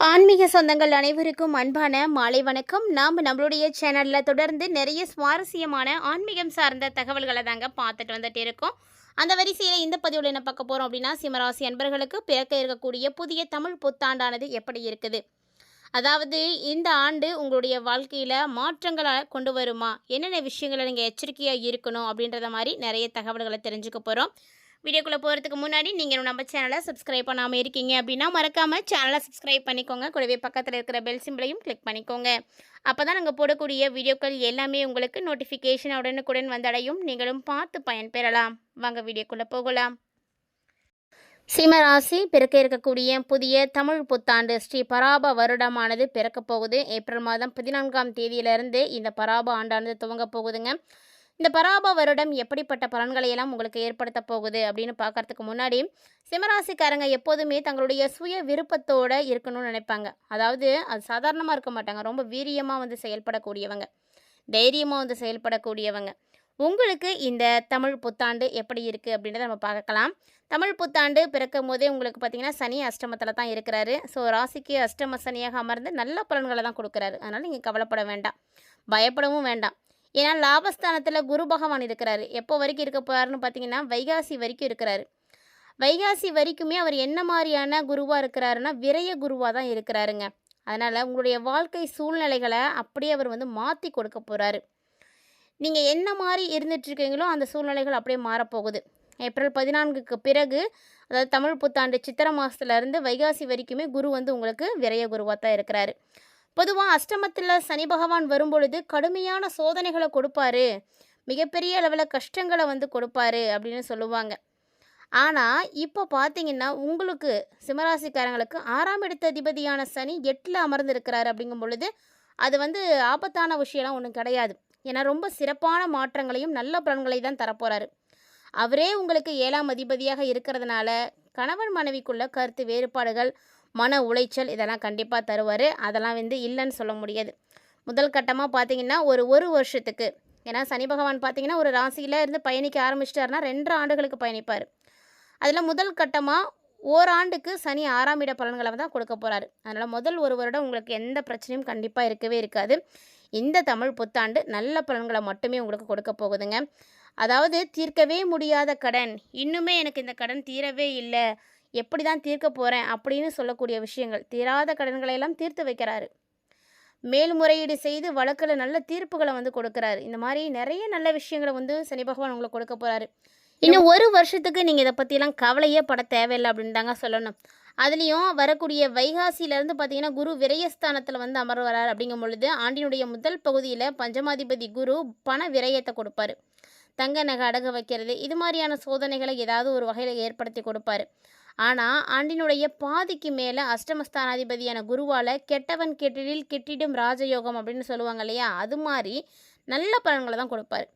ஆன்மீக சொந்தங்கள் அனைவருக்கும் அன்பான மாலை வணக்கம். நாம் நம்மளுடைய சேனலில் தொடர்ந்து நிறைய சுவாரஸ்யமான ஆன்மீகம் சார்ந்த தகவல்களை தாங்க பார்த்துட்டு வந்துட்டு இருக்கோம். அந்த வரிசையில் இந்த பதிவில் என்ன பார்க்க போகிறோம் அப்படின்னா, சிம்மராசி அன்பர்களுக்கு பிறக்க இருக்கக்கூடிய புதிய தமிழ் புத்தாண்டானது எப்படி இருக்குது, அதாவது இந்த ஆண்டு உங்களுடைய வாழ்க்கையில் மாற்றங்களை கொண்டு வருமா, என்னென்ன விஷயங்களை நீங்கள் எச்சரிக்கையாக இருக்கணும் அப்படின்றத மாதிரி நிறைய தகவல்களை தெரிஞ்சுக்க போகிறோம். வீடியோக்குள்ளே போகிறதுக்கு முன்னாடி நீங்கள் நம்ம சேனலை சப்ஸ்கிரைப் பண்ணாமல் இருக்கீங்க அப்படின்னா மறக்காமல் சேனலை சப்ஸ்கிரைப் பண்ணிக்கோங்க. கூடவே பக்கத்தில் இருக்கிற பெல் சிம்பிளையும் கிளிக் பண்ணிக்கோங்க. அப்போ தான் நாங்கள் போடக்கூடிய வீடியோக்கள் எல்லாமே உங்களுக்கு நோட்டிஃபிகேஷன் உடனுக்குடன் வந்தடையும். நீங்களும் பார்த்து பயன்பெறலாம். வாங்க வீடியோக்குள்ளே போகலாம். சிம்மராசி பிறக்க இருக்கக்கூடிய புதிய தமிழ் புத்தாண்டு ஸ்ரீ பராப வருடமானது பிறக்க போகுது. ஏப்ரல் மாதம் 14ஆம் தேதியிலிருந்து இந்த பராப ஆண்டானது துவங்க போகுதுங்க. இந்த பராப வருடம் எப்படிப்பட்ட பலன்களை எல்லாம் உங்களுக்கு ஏற்படுத்த போகுது அப்படின்னு பார்க்கறதுக்கு முன்னாடி, சிம்மராசிக்காரங்க எப்போதுமே தங்களுடைய சுய விருப்பத்தோடு இருக்கணும்னு நினைப்பாங்க. அதாவது அது சாதாரணமாக இருக்க மாட்டாங்க, ரொம்ப வீரியமாக செயல்படக்கூடியவங்க, தைரியமாக செயல்படக்கூடியவங்க. உங்களுக்கு இந்த தமிழ் புத்தாண்டு எப்படி இருக்குது அப்படின்றத நம்ம பார்க்கலாம். தமிழ் புத்தாண்டு பிறக்கும் போதே உங்களுக்கு பார்த்திங்கன்னா சனி அஷ்டமத்தில் தான் இருக்கிறாரு. ஸோ ராசிக்கு அஷ்டம சனியாக அமர்ந்து நல்ல பலன்களை தான் கொடுக்குறாரு. அதனால் நீங்கள் கவலைப்பட வேண்டாம், பயப்படவும் வேண்டாம். ஏன்னா லாபஸ்தானத்தில் குரு பகவான் இருக்கிறாரு. எப்போ வரைக்கும் இருக்க போகிறாருன்னு பார்த்தீங்கன்னா வைகாசி வரைக்கும் இருக்கிறாரு. வைகாசி வரைக்குமே அவர் என்ன மாதிரியான குருவாக இருக்கிறாருன்னா விரய குருவாக தான் இருக்கிறாருங்க. அதனால் உங்களுடைய வாழ்க்கை சூழ்நிலைகளை அப்படியே அவர் மாற்றி கொடுக்க போகிறாரு. நீங்கள் என்ன மாதிரி இருந்துகிட்ருக்கீங்களோ அந்த சூழ்நிலைகள் அப்படியே மாறப்போகுது. ஏப்ரல் 14க்கு பிறகு, அதாவது தமிழ் புத்தாண்டு சித்திரை மாதத்துலேருந்து வைகாசி வரைக்குமே குரு உங்களுக்கு விரய குருவாக தான் இருக்கிறாரு. பொதுவாக அஷ்டமத்தில் சனி பகவான் வரும்பொழுது கடுமையான சோதனைகளை கொடுப்பாரு, மிகப்பெரிய அளவில் கஷ்டங்களை கொடுப்பாரு அப்படின்னு சொல்லுவாங்க. ஆனால் இப்போ பார்த்தீங்கன்னா உங்களுக்கு சிம்மராசிக்காரங்களுக்கு 6ஆம் இடத்த அதிபதியான சனி 8ல் அமர்ந்திருக்கிறாரு. அப்படிங்கும் பொழுது அது ஆபத்தான விஷயம்லாம் ஒன்றும் கிடையாது. ஏன்னா ரொம்ப சிறப்பான மாற்றங்களையும் நல்ல பலன்களை தான் தரப்போகிறாரு. அவரே உங்களுக்கு 7ஆம் அதிபதியாக இருக்கிறதுனால கணவன் மனைவிக்குள்ள கருத்து வேறுபாடுகள், மன உளைச்சல் இதெல்லாம் கண்டிப்பாக தருவார். அதெல்லாம் இல்லைன்னு சொல்ல முடியாது. முதல் கட்டமாக பார்த்தீங்கன்னா ஒரு வருஷத்துக்கு, ஏன்னா சனி பகவான் பார்த்தீங்கன்னா ஒரு ராசியில் இருந்து பயணிக்க ஆரம்பிச்சிட்டாருன்னா 2 ஆண்டுகளுக்கு பயணிப்பார். அதில் முதல் கட்டமாக ஓராண்டுக்கு சனி 6ஆம் இட பலன்களை தான் கொடுக்க போகிறாரு. அதனால் முதல் ஒரு வருடம் உங்களுக்கு எந்த பிரச்சனையும் கண்டிப்பாக இருக்கவே இருக்காது. இந்த தமிழ் புத்தாண்டு நல்ல பலன்களை மட்டுமே உங்களுக்கு கொடுக்க போகுதுங்க. அதாவது தீர்க்கவே முடியாத கடன், இன்னுமே எனக்கு இந்த கடன் தீரவே இல்லை, எப்படி தான் தீர்க்க போகிறேன் அப்படின்னு சொல்லக்கூடிய விஷயங்கள், தீராத கடன்களையெல்லாம் தீர்த்து வைக்கிறாரு. மேல்முறையீடு செய்து வழக்கில் நல்ல தீர்ப்புகளை கொடுக்குறாரு. இந்த மாதிரி நிறைய நல்ல விஷயங்களை சனி பகவான் உங்களுக்கு கொடுக்க போகிறாரு. இன்னும் ஒரு வருஷத்துக்கு நீங்கள் இதை பற்றிலாம் கவலையே பட தேவையில்லை அப்படின்னு தாங்க சொல்லணும். அதுலேயும் வரக்கூடிய வைகாசியிலேருந்து பார்த்தீங்கன்னா குரு விரயஸ்தானத்தில் அமர் வரார். அப்படிங்கும் பொழுது ஆண்டினுடைய முதல் பகுதியில் பஞ்சமாதிபதி குரு பண விரயத்தை கொடுப்பாரு. தங்க நகை அடகு வைக்கிறது, இது மாதிரியான சோதனைகளை ஏதாவது ஒரு வகையில் ஏற்படுத்தி கொடுப்பாரு. ஆனால் ஆண்டினுடைய பாதிக்கு மேலே அஷ்டமஸ்தானாதிபதியான குருவால் கெட்டவன் கெட்டிடில் கெட்டிடும் ராஜயோகம் அப்படின்னு சொல்லுவாங்க இல்லையா, அது மாதிரி நல்ல பலன்களை தான் கொடுப்பாரு.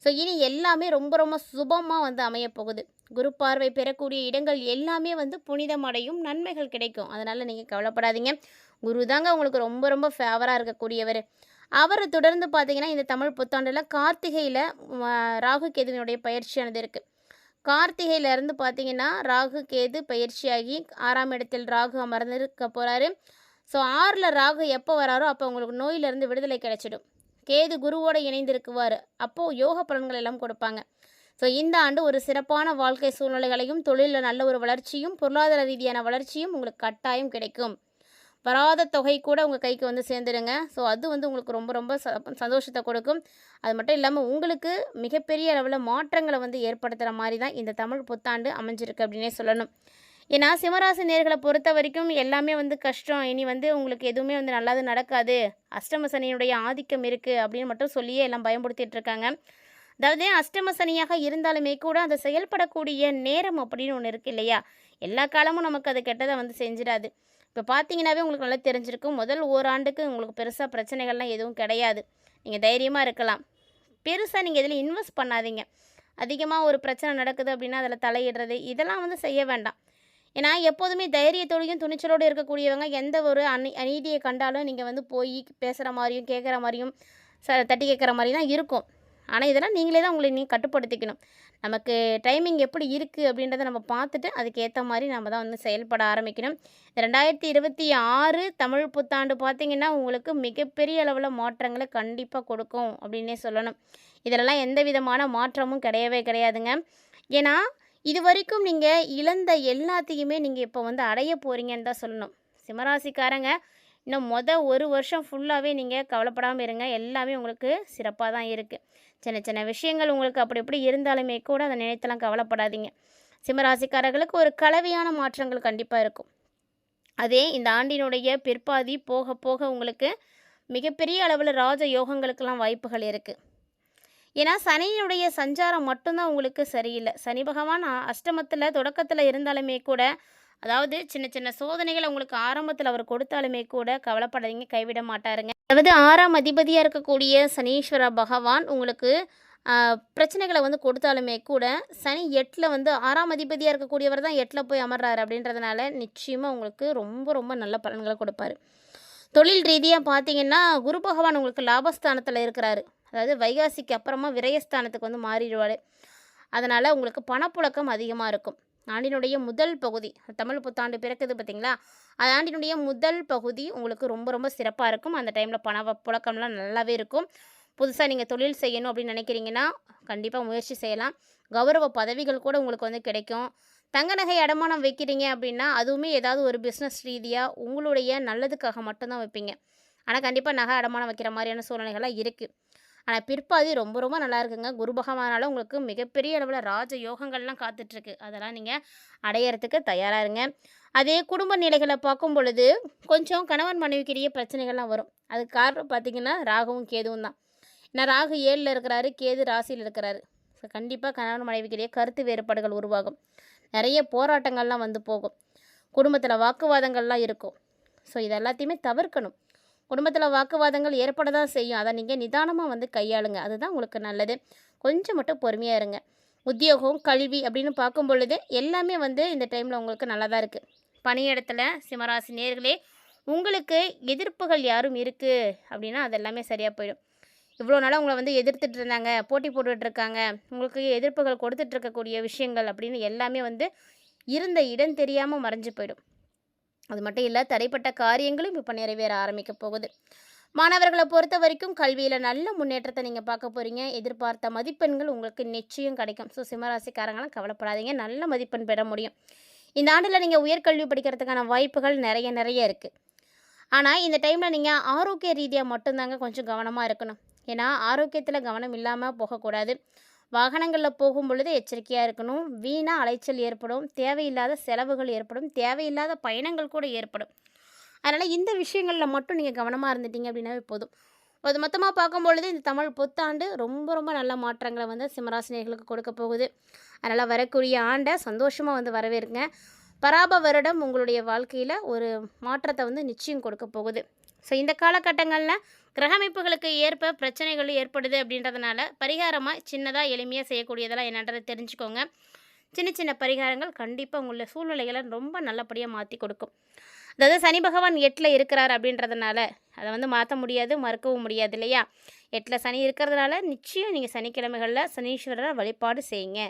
ஸோ இனி எல்லாமே ரொம்ப ரொம்ப சுபமாக அமையப்போகுது. குரு பார்வை பெறக்கூடிய இடங்கள் எல்லாமே புனிதமடையும், நன்மைகள் கிடைக்கும். அதனால் நீங்கள் கவலைப்படாதீங்க. குரு தாங்க உங்களுக்கு ரொம்ப ரொம்ப ஃபேவராக இருக்கக்கூடியவர். அவரை தொடர்ந்து பார்த்தீங்கன்னா இந்த தமிழ் புத்தாண்டில் கார்த்திகையில் ராகு கேதுவினுடைய பயிற்சியானது இருக்குது. கார்த்திகையிலேருந்து பார்த்தீங்கன்னா ராகு கேது பயிற்சியாகி 6ஆம் இடத்தில் ராகு அமர்ந்திருக்க போகிறாரு. ஸோ 6ல் ராகு எப்போ வராரோ அப்போ உங்களுக்கு நோயிலிருந்து விடுதலை கிடைச்சிடும். கேது குருவோடு இணைந்திருக்குவார், அப்போது யோக பலன்கள் எல்லாம் கொடுப்பாங்க. ஸோ இந்த ஆண்டு ஒரு சிறப்பான வாழ்க்கை சூழ்நிலைகளையும், தொழிலில் நல்ல ஒரு வளர்ச்சியும், பொருளாதார ரீதியான வளர்ச்சியும் உங்களுக்கு கட்டாயம் கிடைக்கும். வராத தொகை கூட உங்கள் கைக்கு சேர்ந்துடுங்க. ஸோ அது உங்களுக்கு ரொம்ப ரொம்ப சந்தோஷத்தை கொடுக்கும். அது மட்டும் இல்லாமல் உங்களுக்கு மிகப்பெரிய அளவில் மாற்றங்களை ஏற்படுத்துகிற மாதிரி தான் இந்த தமிழ் புத்தாண்டு அமைஞ்சிருக்கு அப்படின்னே சொல்லணும். ஏன்னா சிம்மராசி நேர்களை பொறுத்த வரைக்கும் எல்லாமே கஷ்டம், இனி உங்களுக்கு எதுவுமே நல்லது நடக்காது, அஷ்டம சனியினுடைய ஆதிக்கம் இருக்குது அப்படின்னு மட்டும் சொல்லியே எல்லாம் பயன்படுத்திகிட்டு இருக்காங்க. அதாவது அஷ்டம சனியாக இருந்தாலுமே கூட அதை செயல்படக்கூடிய நேரம் அப்படின்னு ஒன்று இருக்குது இல்லையா, எல்லா காலமும் நமக்கு அது கெட்டதை செஞ்சிடாது. இப்போ பார்த்தீங்கன்னாவே உங்களுக்கு நல்லா தெரிஞ்சிருக்கும், முதல் ஓராண்டுக்கு உங்களுக்கு பெருசாக பிரச்சனைகள்லாம் எதுவும் கிடையாது, நீங்கள் தைரியமாக இருக்கலாம். பெருசாக நீங்கள் இதில் இன்வெஸ்ட் பண்ணாதீங்க. அதிகமாக ஒரு பிரச்சனை நடக்குது அப்படின்னா அதில் தலையிடுறது இதெல்லாம் செய்ய வேண்டாம். ஏன்னா எப்போதுமே தைரியத்தோடையும் துணிச்சலோடு இருக்கக்கூடியவங்க எந்த ஒரு அநீதியை கண்டாலும் நீங்கள் போய் பேசுகிற மாதிரியும் கேட்குற மாதிரியும் தட்டி கேட்குற மாதிரி தான் இருக்கும். ஆனால் இதெல்லாம் நீங்களே தான் உங்களை கட்டுப்படுத்திக்கணும். நமக்கு டைமிங் எப்படி இருக்குது அப்படின்றத நம்ம பார்த்துட்டு அதுக்கேற்ற மாதிரி நம்ம தான் வந்து செயல்பட ஆரம்பிக்கணும். 2026 தமிழ் புத்தாண்டு பார்த்திங்கன்னா உங்களுக்கு மிகப்பெரிய அளவில் மாற்றங்களை கண்டிப்பாக கொடுக்கும் அப்படின்னே சொல்லணும். இதிலலாம் எந்த விதமான மாற்றமும் கிடையவே கிடையாதுங்க. ஏன்னா இது வரைக்கும் நீங்கள் இழந்த எல்லாத்தையுமே நீங்கள் இப்போ வந்து அடைய போகிறீங்கன்னு தான் சொல்லணும். சிம்மராசிக்காரங்க இன்னும் ஒரு வருஷம் ஃபுல்லாகவே நீங்கள் கவலைப்படாமல் இருங்க. எல்லாமே உங்களுக்கு சிறப்பாக தான் இருக்குது. சின்ன சின்ன விஷயங்கள் உங்களுக்கு அப்படி இப்படி இருந்தாலுமே கூட அதை நினைத்தெல்லாம் கவலைப்படாதீங்க. சிம்மராசிக்காரர்களுக்கு ஒரு கலவையான மாற்றங்கள் கண்டிப்பாக இருக்கும். அதே இந்த ஆண்டினுடைய பிற்பாதி போக போக உங்களுக்கு மிகப்பெரிய அளவில் ராஜ யோகங்களுக்கெல்லாம் வாய்ப்புகள் இருக்குது. ஏன்னா சனியினுடைய சஞ்சாரம் மட்டும்தான் உங்களுக்கு சரியில்லை. சனி பகவான் அஷ்டமத்தில் தொடக்கத்தில் இருந்தாலுமே கூட, அதாவது சின்ன சின்ன சோதனைகளை உங்களுக்கு ஆரம்பத்தில் அவர் கொடுத்தாலுமே கூட கவலைப்படாதீங்க, கைவிட மாட்டாருங்க. அதாவது 6ஆம் அதிபதியாக இருக்கக்கூடிய சனீஸ்வர பகவான் உங்களுக்கு பிரச்சனைகளை வந்து கொடுத்தாலுமே கூட, சனி 8ல் வந்து 6ஆம் அதிபதியாக இருக்கக்கூடியவர் தான் 8ல் போய் அமர்றாரு. அப்படின்றதுனால நிச்சயமாக உங்களுக்கு ரொம்ப ரொம்ப நல்ல பலன்களை கொடுப்பாரு. தொழில் ரீதியாக பார்த்தீங்கன்னா குரு பகவான் உங்களுக்கு லாபஸ்தானத்தில் இருக்கிறாரு. அதாவது வைகாசிக்கு அப்புறமா விரயஸ்தானத்துக்கு வந்து மாறிடுவார். அதனால் உங்களுக்கு பணப்புழக்கம் அதிகமாக இருக்கும். ஆண்டினுடைய முதல் பகுதி, தமிழ் புத்தாண்டு பிறக்குது பார்த்திங்களா, அது ஆண்டினுடைய முதல் பகுதி உங்களுக்கு ரொம்ப ரொம்ப சிறப்பாக இருக்கும். அந்த டைமில் புழக்கம்லாம் நல்லாவே இருக்கும். புதுசாக நீங்கள் தொழில் செய்யணும் அப்படின்னு நினைக்கிறீங்கன்னா கண்டிப்பாக முயற்சி செய்யலாம். கௌரவ பதவிகள் கூட உங்களுக்கு வந்து கிடைக்கும். தங்க நகை அடமானம் வைக்கிறீங்க அப்படின்னா அதுவுமே ஏதாவது ஒரு பிஸ்னஸ் ரீதியாக உங்களுடைய நல்லதுக்காக மட்டும்தான் வைப்பீங்க. ஆனால் கண்டிப்பாக நகை அடமானம் வைக்கிற மாதிரியான சூழ்நிலைகள்லாம் இருக்குது. ஆனால் பிற்பாதி ரொம்ப ரொம்ப நல்லா இருக்குங்க. குரு பகவானால் உங்களுக்கு மிகப்பெரிய அளவில் ராஜ யோகங்கள்லாம் காத்துட்ருக்கு. அதெல்லாம் நீங்கள் அடையிறதுக்கு தயாராக இருங்க. அதே குடும்ப நிலைகளை பார்க்கும் பொழுது கொஞ்சம் கணவன் மனைவிக்கிடையே பிரச்சனைகள்லாம் வரும். அதுக்கு காரணம் பார்த்திங்கன்னா ராகுவும் கேதுவும் தான். ஏன்னா ராகு 7ல் இருக்கிறாரு, கேது ராசியில் இருக்கிறாரு. ஸோ கண்டிப்பாக கணவன் மனைவிக்கிடையே கருத்து வேறுபாடுகள் உருவாகும். நிறைய போராட்டங்கள்லாம் வந்து போகும். குடும்பத்தில் வாக்குவாதங்கள்லாம் இருக்கும். ஸோ இது எல்லாத்தையுமே தவிர்க்கணும். குடும்பத்தில் வாக்குவாதங்கள் ஏற்பட தான் செய்யும். அதை நீங்கள் நிதானமாக வந்து கையாளுங்க. அதுதான் உங்களுக்கு நல்லது. கொஞ்சம் மட்டும் பொறுமையாக இருங்க. உத்தியோகம், கல்வி அப்படின்னு பார்க்கும் பொழுது எல்லாமே வந்து இந்த டைமில் உங்களுக்கு நல்லா தான் இருக்குது. பணியிடத்தில் சிம்மராசி நேயர்களே உங்களுக்கு எதிர்ப்புகள் யாரும் இருக்குது அப்படின்னா அது எல்லாமே சரியாக போயிடும். இவ்வளோ நாளாக உங்களை வந்து எதிர்த்துட்டு இருந்தாங்க, போட்டி போட்டுட்ருக்காங்க, உங்களுக்கு எதிர்ப்புகள் கொடுத்துட்ருக்கக்கூடிய விஷயங்கள் அப்படின்னு எல்லாமே வந்து இருந்த இடம் தெரியாமல் மறைஞ்சு போயிடும். அது மட்டும் இல்லை, தடைப்பட்ட காரியங்களும் இப்போ நிறைவேற ஆரம்பிக்க போகுது. மாணவர்களை பொறுத்த வரைக்கும் கல்வியில் நல்ல முன்னேற்றத்தை நீங்கள் பார்க்க போகிறீங்க. எதிர்பார்த்த மதிப்பெண்கள் உங்களுக்கு நிச்சயம் கிடைக்கும். ஸோ சிம்மராசிக்காரங்களாம் கவலைப்படாதீங்க, நல்ல மதிப்பெண் பெற முடியும். இந்த ஆண்டில் நீங்கள் உயர்கல்வி படிக்கிறதுக்கான வாய்ப்புகள் நிறைய இருக்குது. ஆனால் இந்த டைமில் நீங்கள் ஆரோக்கிய ரீதியாக மட்டும்தாங்க கொஞ்சம் கவனமாக இருக்கணும். ஏன்னா ஆரோக்கியத்தில் கவனம் இல்லாமல் போகக்கூடாது. வாகனங்களில் போகும் பொழுது எச்சரிக்கையாக இருக்கணும். வீணாக அலைச்சல் ஏற்படும், தேவையில்லாத செலவுகள் ஏற்படும், தேவையில்லாத பயணங்கள் கூட ஏற்படும். அதனால் இந்த விஷயங்களில் மட்டும் நீங்கள் கவனமாக இருந்துட்டீங்க அப்படின்னாவே போதும். அது மொத்தமாக பார்க்கும் பொழுது இந்த தமிழ் புத்தாண்டு ரொம்ப ரொம்ப நல்ல மாற்றங்களை வந்து சிம்மராசினியர்களுக்கு கொடுக்க போகுது. அதனால் வரக்கூடிய ஆண்டை சந்தோஷமாக வந்து வரவேற்குங்க. பராப வருடம் உங்களுடைய வாழ்க்கையில் ஒரு மாற்றத்தை வந்து நிச்சயம் கொடுக்க போகுது. ஸோ இந்த காலகட்டங்களில் கிரகமைப்புகளுக்கு ஏற்ப பிரச்சனைகள் ஏற்படுது அப்படின்றதுனால பரிகாரமாக சின்னதாக எளிமையாக செய்யக்கூடியதெல்லாம் என்னன்றதை தெரிஞ்சுக்கோங்க. சின்ன சின்ன பரிகாரங்கள் கண்டிப்பாக உங்களுடைய சூழ்நிலைகளை ரொம்ப நல்லபடியாக மாற்றி கொடுக்கும். அதாவது சனி பகவான் 8ல் இருக்கிறார் அப்படின்றதுனால அதை வந்து மாற்ற முடியாது, மறுக்கவும் முடியாது இல்லையா. 8ல் சனி இருக்கிறதுனால நிச்சயம் நீங்கள் சனிக்கிழமைகளில் சனீஸ்வரரை வழிபாடு செய்யுங்க.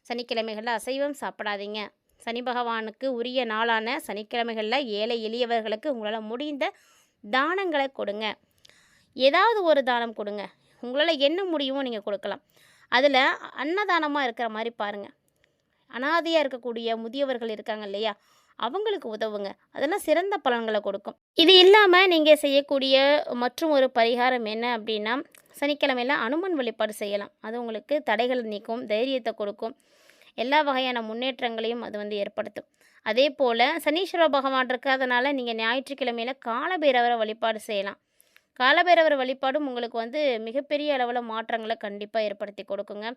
சனிக்கிழமைகளில் அசைவம் சாப்பிடாதீங்க. சனி பகவானுக்கு உரிய நாளான சனிக்கிழமைகளில் ஏழை எளியவர்களுக்கு உங்களால் முடிந்த தானங்களை கொடுங்க. ஏதாவது ஒரு தானம் கொடுங்க. உங்களால் என்ன முடியுமோ நீங்கள் கொடுக்கலாம். அதில் அன்னதானமாக இருக்கிற மாதிரி பாருங்கள். அனாதையாக இருக்கக்கூடிய முதியவர்கள் இருக்காங்க இல்லையா, அவங்களுக்கு உதவுங்க. அதெல்லாம் சிறந்த பலன்களை கொடுக்கும். இது இல்லாமல் நீங்கள் செய்யக்கூடிய மற்றும் ஒரு பரிகாரம் என்ன அப்படின்னா, சனிக்கிழமையில் அனுமன் வழிபாடு செய்யலாம். அது உங்களுக்கு தடைகளை நீக்கும், தைரியத்தை கொடுக்கும், எல்லா வகையான முன்னேற்றங்களையும் அது வந்து ஏற்படுத்தும். அதே போல் சனீஸ்வர பகவான் இருக்கிறதுனால நீங்கள் ஞாயிற்றுக்கிழமையில் காலபைரவரை வழிபாடு செய்யலாம். காலபைரவர் வழிபாடும் உங்களுக்கு வந்து மிகப்பெரிய அளவில் மாற்றங்களை கண்டிப்பாக ஏற்படுத்தி கொடுக்குங்க.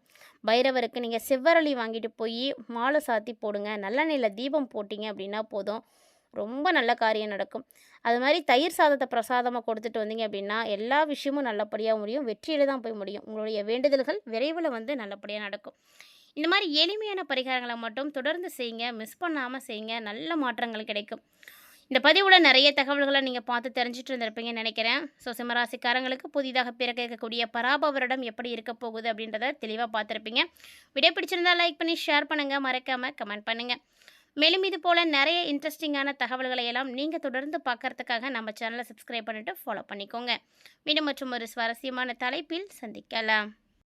பைரவருக்கு நீங்கள் செவ்வரளி வாங்கிட்டு போய் மாலை சாத்தி போடுங்க. நல்லெண்ணெயில் தீபம் போட்டிங்க அப்படின்னா போதும், ரொம்ப நல்ல காரியம் நடக்கும். அது மாதிரி தயிர் சாதத்தை பிரசாதமாக கொடுத்துட்டு வந்தீங்க அப்படின்னா எல்லா விஷயமும் நல்லபடியாக முடியும், வெற்றியில் தான் போய் முடியும். உங்களுடைய வேண்டுதல்கள் விரைவில் வந்து நல்லபடியாக நடக்கும். இந்த மாதிரி எளிமையான பரிகாரங்களை மட்டும் தொடர்ந்து செய்யுங்க, மிஸ் பண்ணாமல் செய்யுங்க, நல்ல மாற்றங்கள் கிடைக்கும். இந்த பதிவில் நிறைய தகவல்களை நீங்கள் பார்த்து தெரிஞ்சுட்டு இருந்திருப்பீங்கன்னு நினைக்கிறேன். ஸோ சிம்மராசிக்காரங்களுக்கு புதிதாக பிறக்க இருக்கக்கூடிய பராப வருடம் எப்படி இருக்க போகுது அப்படின்றத தெளிவாக பார்த்துருப்பீங்க. வீடியோ பிடிச்சிருந்தா லைக் பண்ணி ஷேர் பண்ணுங்கள், மறக்காமல் கமெண்ட் பண்ணுங்கள். மேலும் இது போல் நிறைய இன்ட்ரெஸ்டிங்கான தகவல்களை எல்லாம் நீங்கள் தொடர்ந்து பார்க்கறதுக்காக நம்ம சேனலை சப்ஸ்கிரைப் பண்ணிவிட்டு ஃபாலோ பண்ணிக்கோங்க. மீண்டும் மற்றும் ஒரு சுவாரஸ்யமான தலைப்பில் சந்திக்கலாம்.